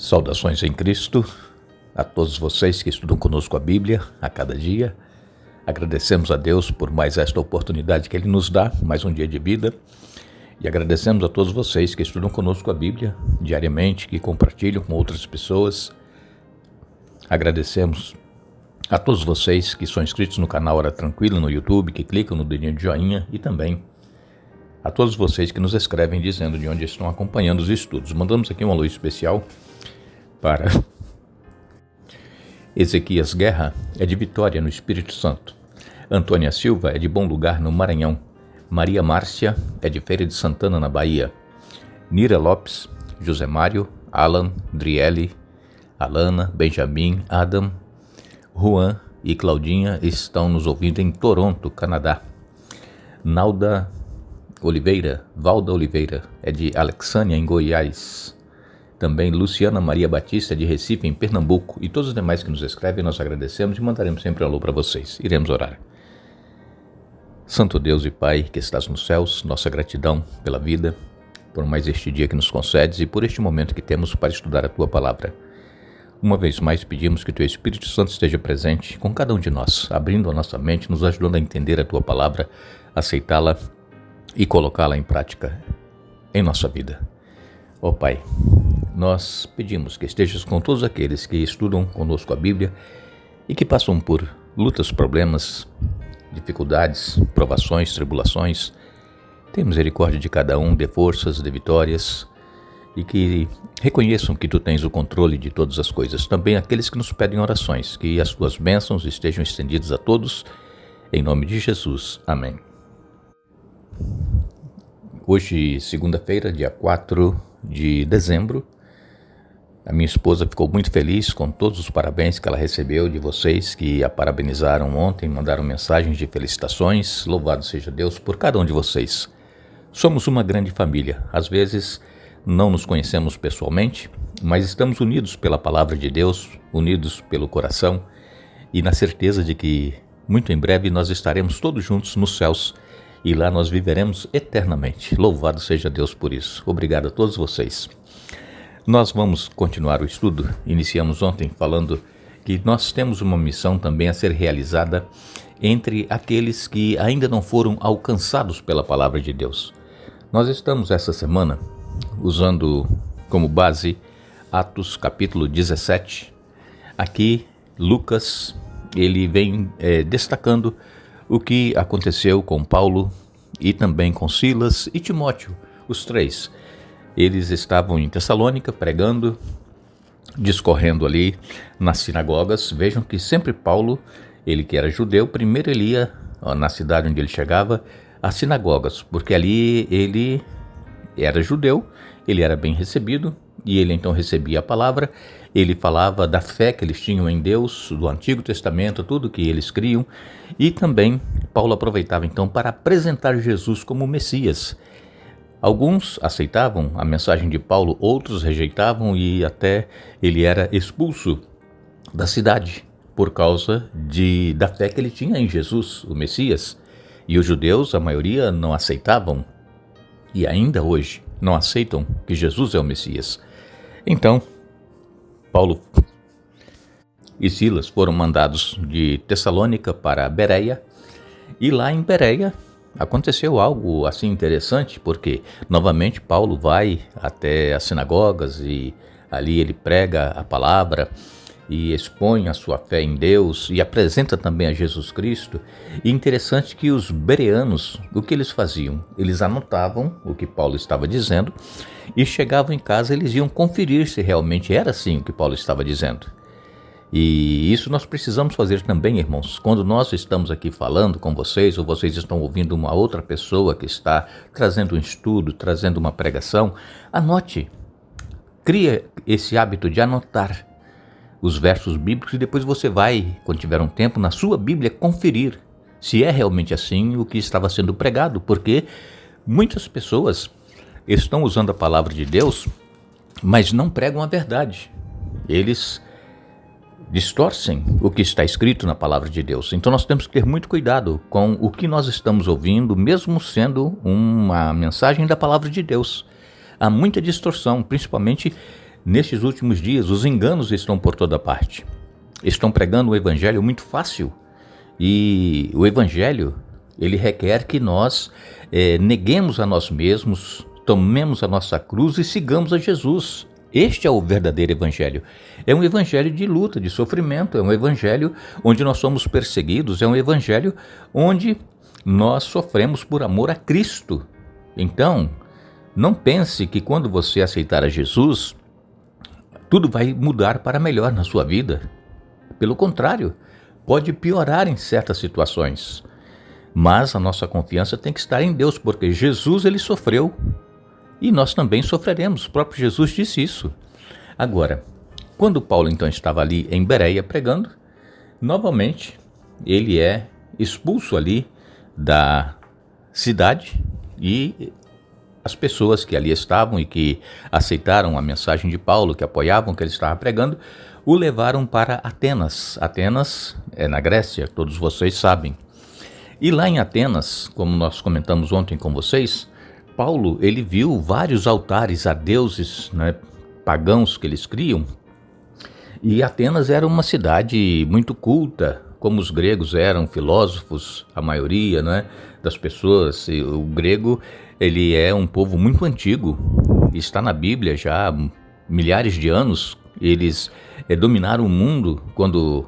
Saudações em Cristo a todos vocês que estudam conosco a Bíblia a cada dia. Agradecemos a Deus por mais esta oportunidade que Ele nos dá, mais um dia de vida. E agradecemos a todos vocês que estudam conosco a Bíblia diariamente, que compartilham com outras pessoas. Agradecemos a todos vocês que são inscritos no canal Hora Tranquila no YouTube, que clicam no dedinho de joinha, e também a todos vocês que nos escrevem dizendo de onde estão acompanhando os estudos. Mandamos aqui um alô especial para Ezequias Guerra, é de Vitória, no Espírito Santo. Antônia Silva é de Bom Lugar, no Maranhão. Maria Márcia é de Feira de Santana, na Bahia. Nira Lopes, José Mário, Alan, Driele, Alana, Benjamin, Adam, Juan e Claudinha estão nos ouvindo em Toronto, Canadá. Valda Oliveira é de Alexânia, em Goiás. Também Luciana Maria Batista, de Recife, em Pernambuco. E todos os demais que nos escrevem, nós agradecemos e mandaremos sempre um alô para vocês. Iremos orar. Santo Deus e Pai, que estás nos céus, nossa gratidão pela vida, por mais este dia que nos concedes e por este momento que temos para estudar a Tua Palavra. Uma vez mais pedimos que Teu Espírito Santo esteja presente com cada um de nós, abrindo a nossa mente, nos ajudando a entender a Tua Palavra, aceitá-la e colocá-la em prática em nossa vida. Ó Pai, nós pedimos que estejas com todos aqueles que estudam conosco a Bíblia e que passam por lutas, problemas, dificuldades, provações, tribulações. Tenha misericórdia de cada um, dê forças, dê vitórias e que reconheçam que Tu tens o controle de todas as coisas. Também aqueles que nos pedem orações, que as Tuas bênçãos estejam estendidas a todos, em nome de Jesus. Amém. Hoje, segunda-feira, dia 4 de dezembro, a minha esposa ficou muito feliz com todos os parabéns que ela recebeu de vocês que a parabenizaram ontem, mandaram mensagens de felicitações. Louvado seja Deus por cada um de vocês. Somos uma grande família. Às vezes não nos conhecemos pessoalmente, mas estamos unidos pela palavra de Deus, unidos pelo coração e na certeza de que muito em breve nós estaremos todos juntos nos céus e lá nós viveremos eternamente. Louvado seja Deus por isso. Obrigado a todos vocês. Nós vamos continuar o estudo. Iniciamos ontem falando que nós temos uma missão também a ser realizada entre aqueles que ainda não foram alcançados pela palavra de Deus. Nós estamos essa semana usando como base Atos capítulo 17. Aqui Lucas ele vem destacando o que aconteceu com Paulo e também com Silas e Timóteo, os três. Eles estavam em Tessalônica pregando, discorrendo ali nas sinagogas. Vejam que sempre Paulo, ele que era judeu, primeiro ele ia na cidade onde ele chegava, às sinagogas, porque ali ele era judeu, ele era bem recebido e ele então recebia a palavra. Ele falava da fé que eles tinham em Deus, do Antigo Testamento, tudo que eles criam. E também Paulo aproveitava então para apresentar Jesus como Messias. Alguns aceitavam a mensagem de Paulo, outros rejeitavam e até ele era expulso da cidade por causa da fé que ele tinha em Jesus, o Messias. E os judeus, a maioria, não aceitavam e ainda hoje não aceitam que Jesus é o Messias. Então, Paulo e Silas foram mandados de Tessalônica para Bereia, e lá em Bereia aconteceu algo assim interessante, porque novamente Paulo vai até as sinagogas e ali ele prega a palavra e expõe a sua fé em Deus e apresenta também a Jesus Cristo. E interessante que os bereanos, o que eles faziam? Eles anotavam o que Paulo estava dizendo e chegavam em casa, eles iam conferir se realmente era assim o que Paulo estava dizendo. E isso nós precisamos fazer também, irmãos. Quando nós estamos aqui falando com vocês, ou vocês estão ouvindo uma outra pessoa que está trazendo um estudo, trazendo uma pregação, anote. Cria esse hábito de anotar os versos bíblicos e depois você vai, quando tiver um tempo, na sua Bíblia, conferir se é realmente assim o que estava sendo pregado, porque muitas pessoas estão usando a palavra de Deus, mas não pregam a verdade. Eles distorcem o que está escrito na palavra de Deus. Então nós temos que ter muito cuidado com o que nós estamos ouvindo, mesmo sendo uma mensagem da palavra de Deus. Há muita distorção, principalmente Nestes últimos dias, os enganos estão por toda parte. Estão pregando um evangelho muito fácil. E o evangelho, ele requer que nós neguemos a nós mesmos, tomemos a nossa cruz e sigamos a Jesus. Este é o verdadeiro evangelho. É um evangelho de luta, de sofrimento, é um evangelho onde nós somos perseguidos, é um evangelho onde nós sofremos por amor a Cristo. Então, não pense que quando você aceitar a Jesus, tudo vai mudar para melhor na sua vida. Pelo contrário, pode piorar em certas situações. Mas a nossa confiança tem que estar em Deus, porque Jesus, ele sofreu. E nós também sofreremos. O próprio Jesus disse isso. Agora, quando Paulo então estava ali em Bereia pregando, novamente ele é expulso ali da cidade e as pessoas que ali estavam e que aceitaram a mensagem de Paulo, que apoiavam o que ele estava pregando, o levaram para Atenas. Atenas é na Grécia, todos vocês sabem. E lá em Atenas, como nós comentamos ontem com vocês, Paulo, ele viu vários altares a deuses, pagãos que eles criam. E Atenas era uma cidade muito culta, como os gregos eram filósofos, a maioria das pessoas. E o grego, ele é um povo muito antigo, está na Bíblia já há milhares de anos. Eles dominaram o mundo quando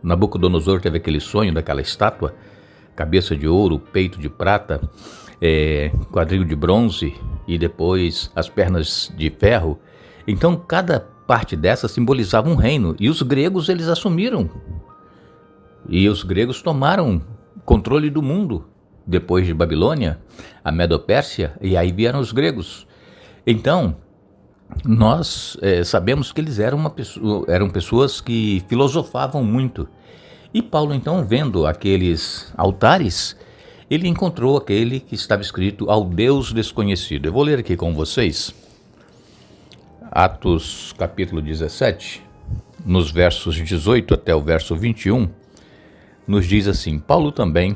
Nabucodonosor teve aquele sonho daquela estátua, cabeça de ouro, peito de prata, quadril de bronze e depois as pernas de ferro. Então cada parte dessa simbolizava um reino e os gregos eles assumiram. E os gregos tomaram controle do mundo. Depois de Babilônia, a Medo-Pérsia, e aí vieram os gregos. Então, nós sabemos que eles eram pessoas que filosofavam muito. E Paulo, então, vendo aqueles altares, ele encontrou aquele que estava escrito ao Deus desconhecido. Eu vou ler aqui com vocês, Atos capítulo 17, nos versos 18 até o verso 21, nos diz assim: Paulo também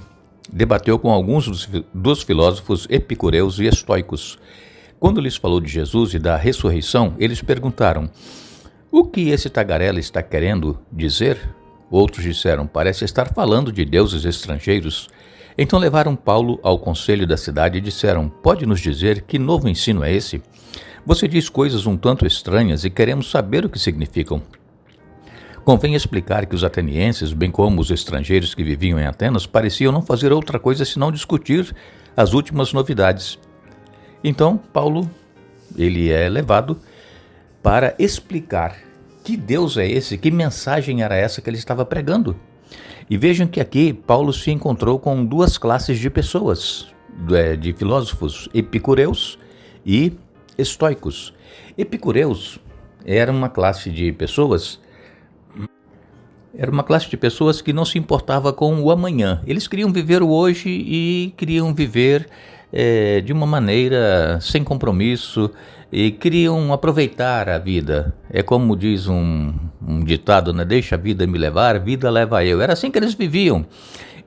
debateu com alguns dos filósofos epicureus e estoicos. Quando lhes falou de Jesus e da ressurreição, eles perguntaram: o que esse tagarela está querendo dizer? Outros disseram: parece estar falando de deuses estrangeiros. Então levaram Paulo ao conselho da cidade e disseram: pode nos dizer que novo ensino é esse? Você diz coisas um tanto estranhas e queremos saber o que significam. Convém explicar que os atenienses, bem como os estrangeiros que viviam em Atenas, pareciam não fazer outra coisa senão discutir as últimas novidades. Então, Paulo, ele é levado para explicar que Deus é esse, que mensagem era essa que ele estava pregando. E vejam que aqui Paulo se encontrou com duas classes de pessoas, de filósofos, epicureus e estoicos. Epicureus era uma classe de pessoas que não se importava com o amanhã. Eles queriam viver o hoje e queriam viver de uma maneira sem compromisso e queriam aproveitar a vida. É como diz um ditado, deixa a vida me levar, a vida leva eu. Era assim que eles viviam.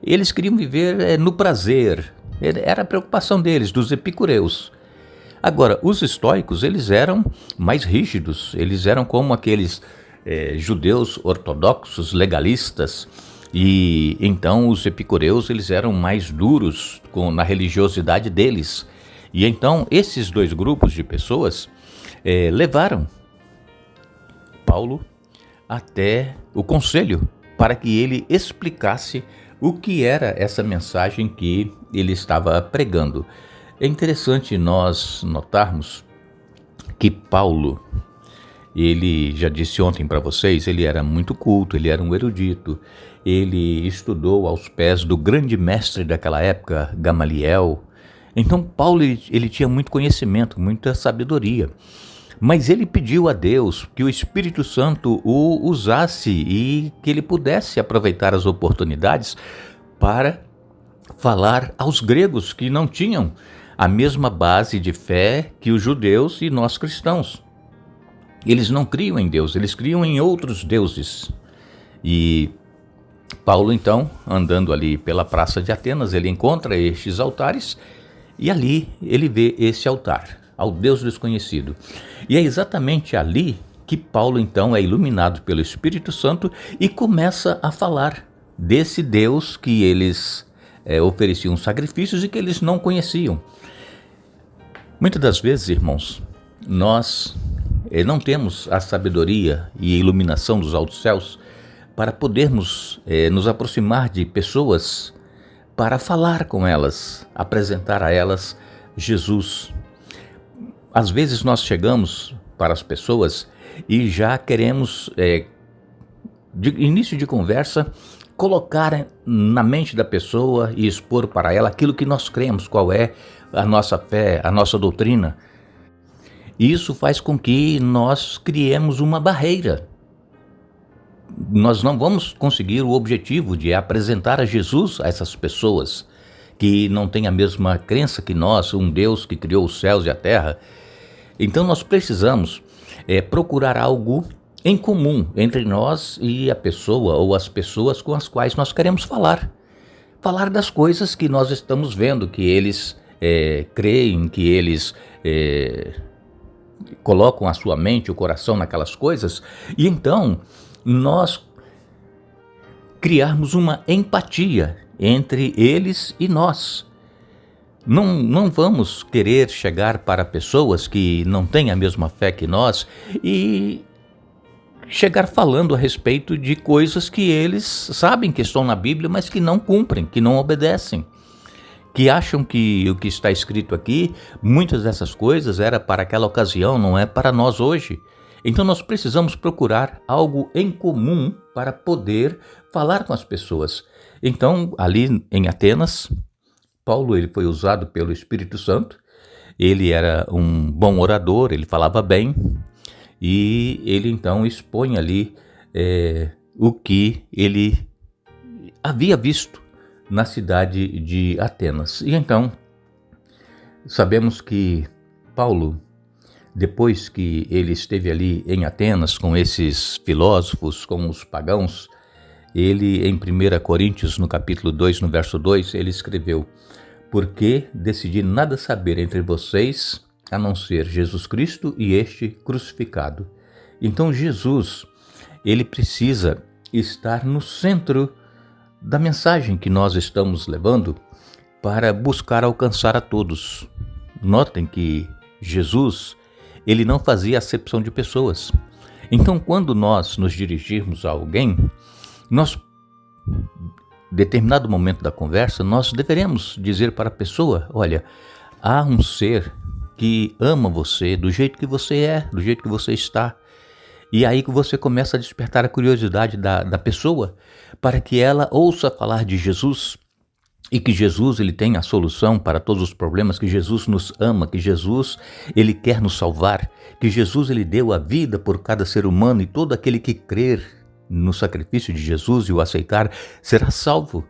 Eles queriam viver no prazer. Era a preocupação deles, dos epicureus. Agora, os estoicos, eles eram mais rígidos, eles eram como aqueles judeus ortodoxos, legalistas, e então os epicureus, eles eram mais duros na religiosidade deles. E então esses dois grupos de pessoas levaram Paulo até o conselho para que ele explicasse o que era essa mensagem que ele estava pregando. É interessante nós notarmos que Paulo, ele já disse ontem para vocês, ele era muito culto, ele era um erudito, ele estudou aos pés do grande mestre daquela época, Gamaliel. Então Paulo ele tinha muito conhecimento, muita sabedoria, mas ele pediu a Deus que o Espírito Santo o usasse e que ele pudesse aproveitar as oportunidades para falar aos gregos que não tinham a mesma base de fé que os judeus e nós cristãos. Eles não criam em Deus, eles criam em outros deuses. E Paulo, então, andando ali pela praça de Atenas, ele encontra estes altares e ali ele vê esse altar. ao Deus desconhecido. E é exatamente ali que Paulo então é iluminado pelo Espírito Santo e começa a falar desse Deus que eles ofereciam sacrifícios e que eles não conheciam. Muitas das vezes, irmãos, nós não temos a sabedoria e a iluminação dos altos céus para podermos nos aproximar de pessoas, para falar com elas, apresentar a elas Jesus. Às vezes nós chegamos para as pessoas e já queremos, de início de conversa, colocar na mente da pessoa e expor para ela aquilo que nós cremos, qual é a nossa fé, a nossa doutrina. E isso faz com que nós criemos uma barreira. Nós não vamos conseguir o objetivo de apresentar a Jesus a essas pessoas que não têm a mesma crença que nós, um Deus que criou os céus e a terra. Então nós precisamos procurar algo em comum entre nós e a pessoa ou as pessoas com as quais nós queremos falar. Falar das coisas que nós estamos vendo, que eles creem, que eles colocam a sua mente, o coração naquelas coisas, e então nós criarmos uma empatia entre eles e nós. Não vamos querer chegar para pessoas que não têm a mesma fé que nós e chegar falando a respeito de coisas que eles sabem que estão na Bíblia, mas que não cumprem, que não obedecem, que acham que o que está escrito aqui, muitas dessas coisas era para aquela ocasião, não é para nós hoje. Então nós precisamos procurar algo em comum para poder falar com as pessoas. Então, ali em Atenas, Paulo ele foi usado pelo Espírito Santo, ele era um bom orador, ele falava bem, e ele então expõe ali o que ele havia visto na cidade de Atenas. E então, sabemos que Paulo, depois que ele esteve ali em Atenas com esses filósofos, com os pagãos, ele em 1 Coríntios, no capítulo 2, no verso 2, ele escreveu: porque decidi nada saber entre vocês, a não ser Jesus Cristo e este crucificado. Então Jesus, ele precisa estar no centro da mensagem que nós estamos levando para buscar alcançar a todos. Notem que Jesus, ele não fazia acepção de pessoas. Então, quando nós nos dirigirmos a alguém, nós, em determinado momento da conversa, nós deveremos dizer para a pessoa: olha, há um ser que ama você do jeito que você é, do jeito que você está. E aí que você começa a despertar a curiosidade da pessoa para que ela ouça falar de Jesus e que Jesus ele tem a solução para todos os problemas, que Jesus nos ama, que Jesus ele quer nos salvar, que Jesus ele deu a vida por cada ser humano e todo aquele que crer no sacrifício de Jesus e o aceitar será salvo.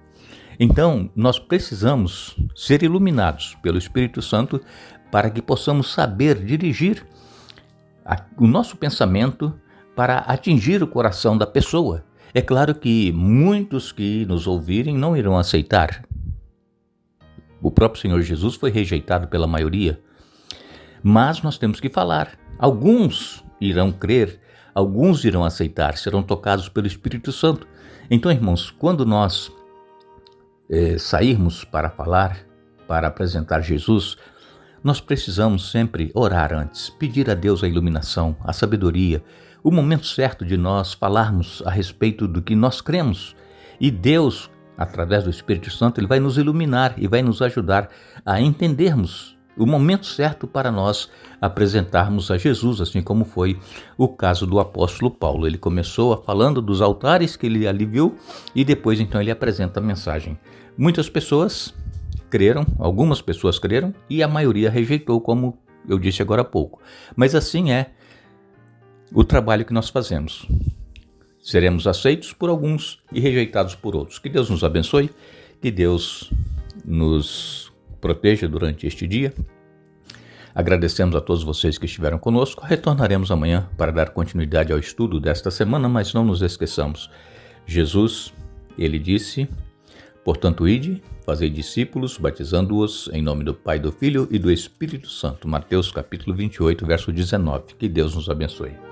Então, nós precisamos ser iluminados pelo Espírito Santo para que possamos saber dirigir o nosso pensamento para atingir o coração da pessoa. É claro que muitos que nos ouvirem não irão aceitar. O próprio Senhor Jesus foi rejeitado pela maioria. Mas nós temos que falar. Alguns irão crer, alguns irão aceitar, serão tocados pelo Espírito Santo. Então, irmãos, quando nós sairmos para falar, para apresentar Jesus, nós precisamos sempre orar antes, pedir a Deus a iluminação, a sabedoria, o momento certo de nós falarmos a respeito do que nós cremos. E Deus, através do Espírito Santo, ele vai nos iluminar e vai nos ajudar a entendermos o momento certo para nós apresentarmos a Jesus, assim como foi o caso do apóstolo Paulo. Ele começou falando dos altares que ele ali viu e depois então ele apresenta a mensagem. Muitas pessoas creram, algumas pessoas creram e a maioria rejeitou, como eu disse agora há pouco. Mas assim é o trabalho que nós fazemos. Seremos aceitos por alguns e rejeitados por outros. Que Deus nos abençoe, que Deus nos proteja durante este dia. Agradecemos a todos vocês que estiveram conosco. Retornaremos amanhã para dar continuidade ao estudo desta semana, mas não nos esqueçamos. Jesus, ele disse: Portanto, ide, fazei discípulos, batizando-os em nome do Pai, do Filho e do Espírito Santo. Mateus capítulo 28, verso 19. Que Deus nos abençoe.